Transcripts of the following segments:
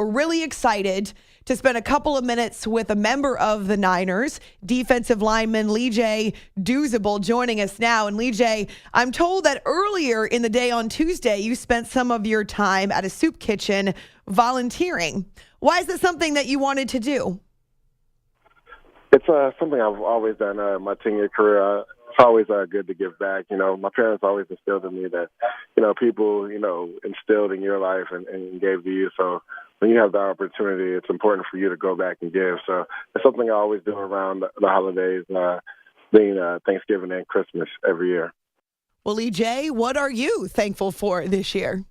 we're really excited to spend a couple of minutes with a member of the Niners, defensive lineman Leger Douzable, joining us now. And Leger, I'm told that earlier in the day on Tuesday, you spent some of your time at a soup kitchen volunteering. Why is this something that you wanted to do? It's something I've always done my 10-year career. It's always good to give back. You know, my parents always instilled in me that, people, instilled in your life and gave to you. So when you have the opportunity, it's important for you to go back and give. So it's something I always do around the holidays, being Thanksgiving and Christmas every year. Well, EJ, what are you thankful for this year?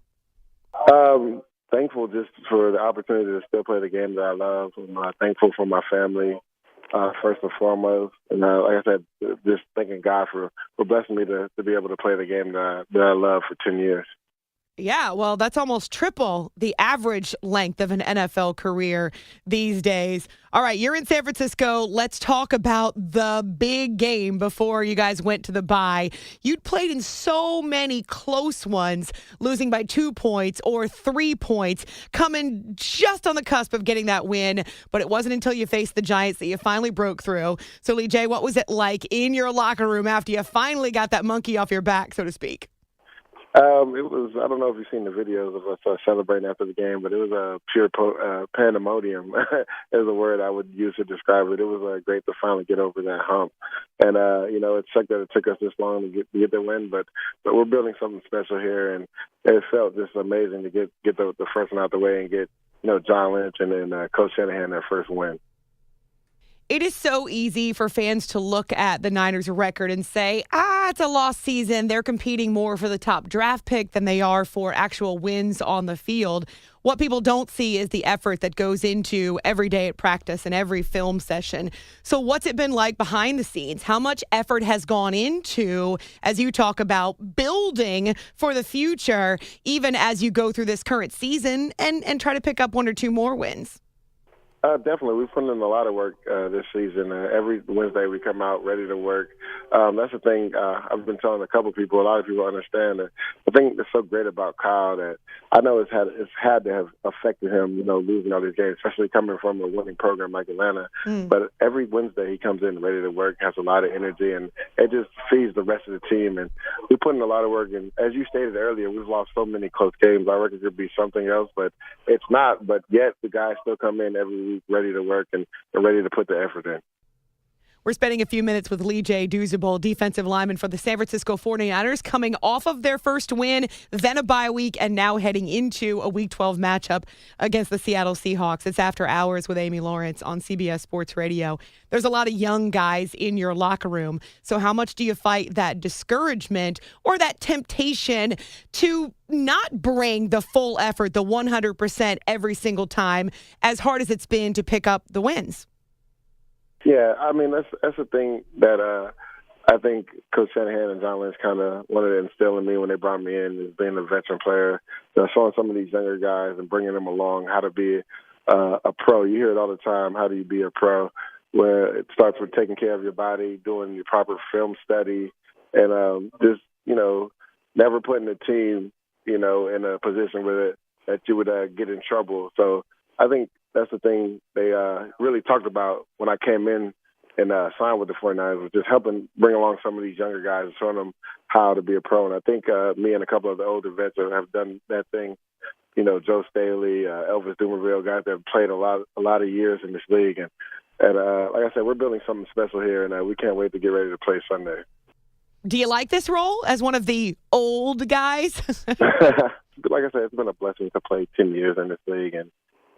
Thankful just for the opportunity to still play the game that I love. I'm thankful for my family. First and foremost, and like I said, just thanking God for blessing me to be able to play the game that I love for 10 years. Yeah, well, that's almost triple the average length of an NFL career these days. All right, you're in San Francisco. Let's talk about the big game before you guys went to the bye. You'd played in so many close ones, losing by 2 points or 3 points, coming just on the cusp of getting that win. But it wasn't until you faced the Giants that you finally broke through. So, Lee J, what was it like in your locker room after you finally got that monkey off your back, so to speak? It was, I don't know if you've seen the videos of us celebrating after the game, but it was a pure pandemonium is a word I would use to describe it. It was great to finally get over that hump. And, it sucked that it took us this long to get the win, but we're building something special here. And it felt just amazing to get the first one out the way and get, John Lynch and then Coach Shanahan their first win. It is so easy for fans to look at the Niners' record and say, it's a lost season. They're competing more for the top draft pick than they are for actual wins on the field. What people don't see is the effort that goes into every day at practice and every film session. So what's it been like behind the scenes? How much effort has gone into, as you talk about, building for the future, even as you go through this current season and try to pick up 1 or 2 more wins? Definitely. We've put in a lot of work this season. Every Wednesday we come out ready to work. That's the thing I've been telling a couple people. A lot of people understand that. The thing that's so great about Kyle that I know it's had to have affected him, losing all these games, especially coming from a winning program like Atlanta. But every Wednesday he comes in ready to work, has a lot of energy, and it just feeds the rest of the team. And we put in a lot of work. And as you stated earlier, we've lost so many close games. Our record could be something else, but it's not. But yet the guys still come in every week ready to work and ready to put the effort in. We're spending a few minutes with Leger Douzable, defensive lineman for the San Francisco 49ers, coming off of their first win, then a bye week, and now heading into a Week 12 matchup against the Seattle Seahawks. It's After Hours with Amy Lawrence on CBS Sports Radio. There's a lot of young guys in your locker room. So how much do you fight that discouragement or that temptation to not bring the full effort, the 100% every single time, as hard as it's been to pick up the wins? Yeah, I mean, that's the thing that I think Coach Shanahan and John Lynch kind of wanted to instill in me when they brought me in, is being a veteran player, showing some of these younger guys and bringing them along how to be a pro. You hear it all the time, how do you be a pro, where it starts with taking care of your body, doing your proper film study, and just, never putting the team, in a position where that you would get in trouble. So I think that's the thing they really talked about when I came in and signed with the 49ers, was just helping bring along some of these younger guys and showing them how to be a pro. And I think me and a couple of the older vets have done that thing. Joe Staley, Elvis Dumerville, guys that have played a lot of years in this league. And like I said, we're building something special here, and we can't wait to get ready to play Sunday. Do you like this role as one of the old guys? Like I said, it's been a blessing to play 10 years in this league, and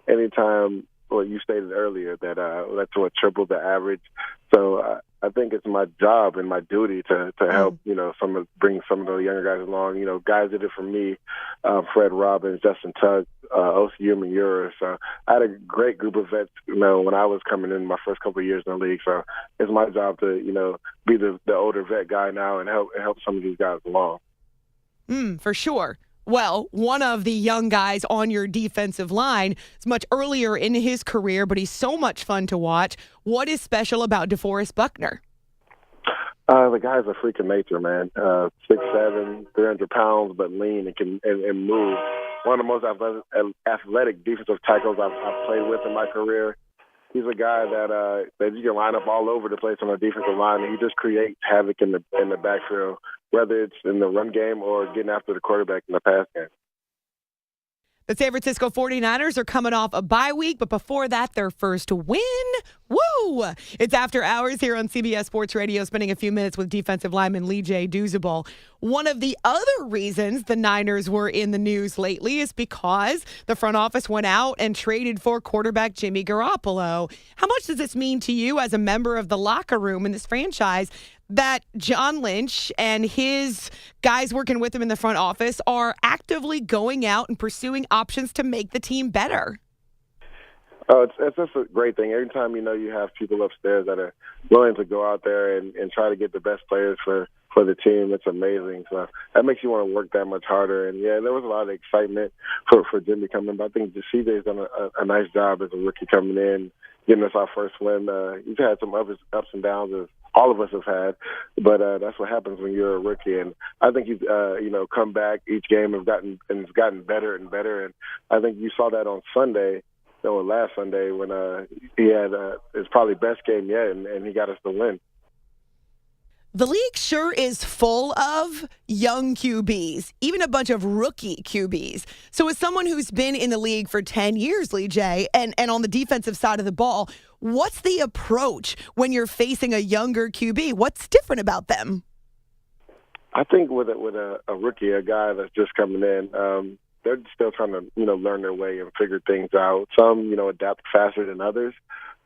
anytime, well, you stated earlier that that's what tripled the average. So I think it's my job and my duty to help, bring some of the younger guys along. Guys did it for me, Fred Robbins, Justin Tuck, OCU and Ura. So I had a great group of vets, when I was coming in my first couple of years in the league. So it's my job to, be the older vet guy now and help some of these guys along. For sure. Well, one of the young guys on your defensive line is much earlier in his career, but he's so much fun to watch. What is special about DeForest Buckner? The guy's a freak of nature, man. 6'7", 300 pounds, but lean and can move. one of the most athletic defensive tackles I've played with in my career. He's a guy that you can line up all over the place on the defensive line, and he just creates havoc in the backfield, whether it's in the run game or getting after the quarterback in the pass game. The San Francisco 49ers are coming off a bye week, but before that, their first win. Woo! It's After Hours here on CBS Sports Radio, spending a few minutes with defensive lineman Leger Douzable. One of the other reasons the Niners were in the news lately is because the front office went out and traded for quarterback Jimmy Garoppolo. How much does this mean to you as a member of the locker room in this franchise that John Lynch and his guys working with him in the front office are actively going out and pursuing options to make the team better? Oh, it's just a great thing. Every time you have people upstairs that are willing to go out there and try to get the best players for the team, it's amazing. So that makes you want to work that much harder. And, yeah, there was a lot of excitement for Jimmy coming. But I think CJ's done a nice job as a rookie coming in, getting us our first win. He's had some ups and downs, as all of us have had. But that's what happens when you're a rookie. And I think he's, come back each game has gotten better and better. And I think you saw that on Sunday. Last Sunday when he had his probably best game yet, and he got us the win. The league sure is full of young QBs, even a bunch of rookie QBs. So as someone who's been in the league for 10 years, Lee J, and on the defensive side of the ball, what's the approach when you're facing a younger QB? What's different about them? I think with a rookie, a guy that's just coming in, they're still trying to, learn their way and figure things out. Some, adapt faster than others.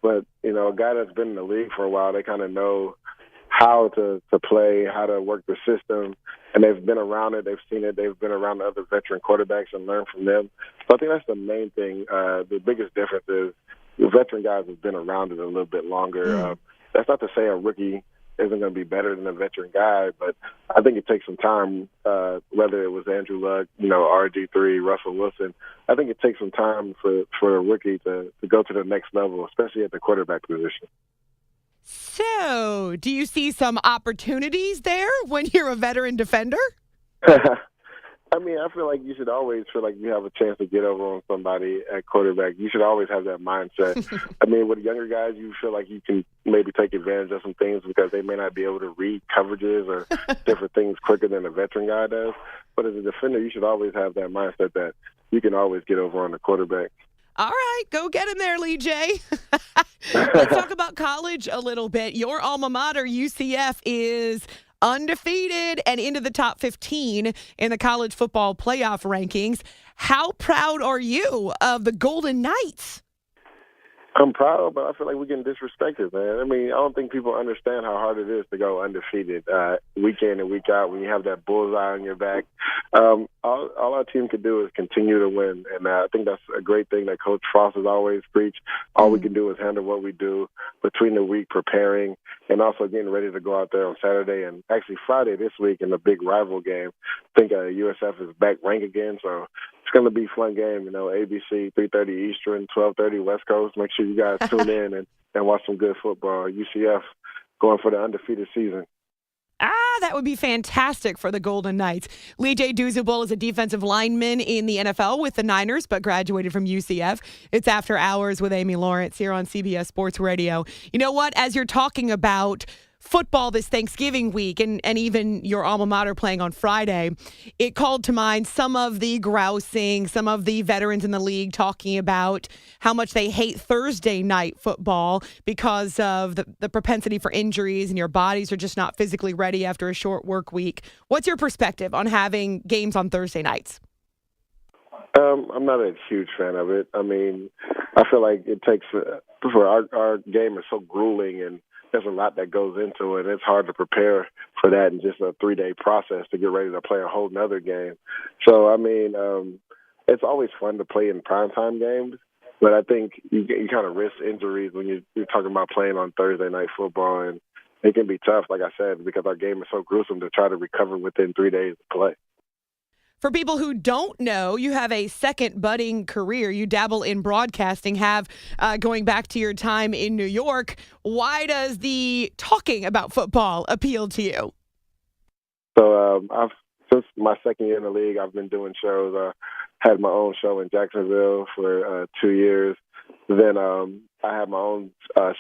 But, a guy that's been in the league for a while, they kind of know how to play, how to work the system. And they've been around it. They've seen it. They've been around the other veteran quarterbacks and learned from them. So I think that's the main thing. The biggest difference is the veteran guys have been around it a little bit longer. That's not to say a rookie isn't going to be better than a veteran guy, but I think it takes some time, whether it was Andrew Luck, RG3, Russell Wilson. I think it takes some time for a rookie to go to the next level, especially at the quarterback position. So, do you see some opportunities there when you're a veteran defender? I mean, I feel like you should always feel like you have a chance to get over on somebody at quarterback. You should always have that mindset. I mean, with younger guys, you feel like you can maybe take advantage of some things because they may not be able to read coverages or different things quicker than a veteran guy does. But as a defender, you should always have that mindset that you can always get over on the quarterback. All right, go get him there, Lee J. Let's talk about college a little bit. Your alma mater, UCF, is undefeated and into the top 15 in the college football playoff rankings. How proud are you of the Golden Knights? I'm proud, but I feel like we're getting disrespected, man. I mean, I don't think people understand how hard it is to go undefeated week in and week out when you have that bullseye on your back. All our team can do is continue to win, and I think that's a great thing that Coach Frost has always preached. All we can do is handle what we do between the week, preparing, and also getting ready to go out there on Saturday and actually Friday this week in the big rival game. I think USF is back ranked again, so it's going to be a fun game. ABC, 3:30 Eastern, 12:30 West Coast. Make sure you guys tune in and watch some good football. UCF going for the undefeated season. That would be fantastic for the Golden Knights. Leger Douzable is a defensive lineman in the NFL with the Niners, but graduated from UCF. It's After Hours with Amy Lawrence here on CBS Sports Radio. You know what? As you're talking about football this Thanksgiving week and even your alma mater playing on Friday, it called to mind some of the grousing, some of the veterans in the league talking about how much they hate Thursday night football because of the propensity for injuries and your bodies are just not physically ready after a short work week. What's your perspective on having games on Thursday nights? I'm not a huge fan of it. I mean, I feel like it takes for our game is so grueling and there's a lot that goes into it. It's hard to prepare for that in just a 3-day process to get ready to play a whole nother game. So, I mean, it's always fun to play in primetime games, but I think you kind of risk injuries when you're talking about playing on Thursday night football, and it can be tough, like I said, because our game is so gruesome to try to recover within 3 days of play. For people who don't know, you have a second budding career. You dabble in broadcasting, going back to your time in New York. Why does the talking about football appeal to you? So since my second year in the league, I've been doing shows. had my own show in Jacksonville for 2 years. Then I had my own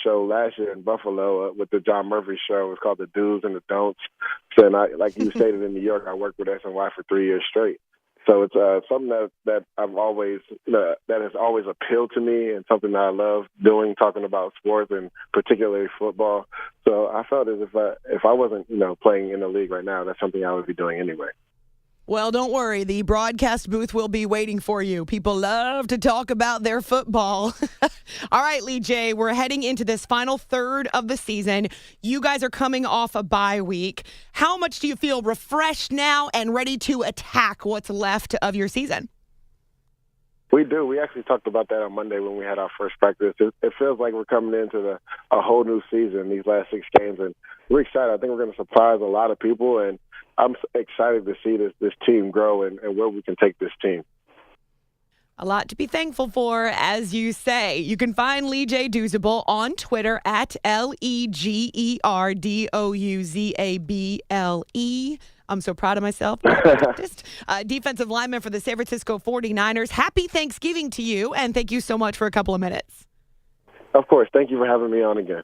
show last year in Buffalo with the John Murphy show. It was called The Do's and the Don'ts. So, and like you stated in New York, I worked with SNY for 3 years straight. So it's something that I've always that has always appealed to me, and something that I love doing, talking about sports and particularly football. So I felt as if I wasn't playing in the league right now, that's something I would be doing anyway. Well, don't worry. The broadcast booth will be waiting for you. People love to talk about their football. All right, Leger, we're heading into this final third of the season. You guys are coming off a bye week. How much do you feel refreshed now and ready to attack what's left of your season? We do. We actually talked about that on Monday when we had our first practice. It feels like we're coming into a whole new season, these last 6 games, and we're excited. I think we're going to surprise a lot of people, and I'm excited to see this team grow and where we can take this team. A lot to be thankful for, as you say. You can find Leger Douzable on Twitter at LegerDouzable. I'm so proud of myself. Defensive lineman for the San Francisco 49ers. Happy Thanksgiving to you, and thank you so much for a couple of minutes. Of course. Thank you for having me on again.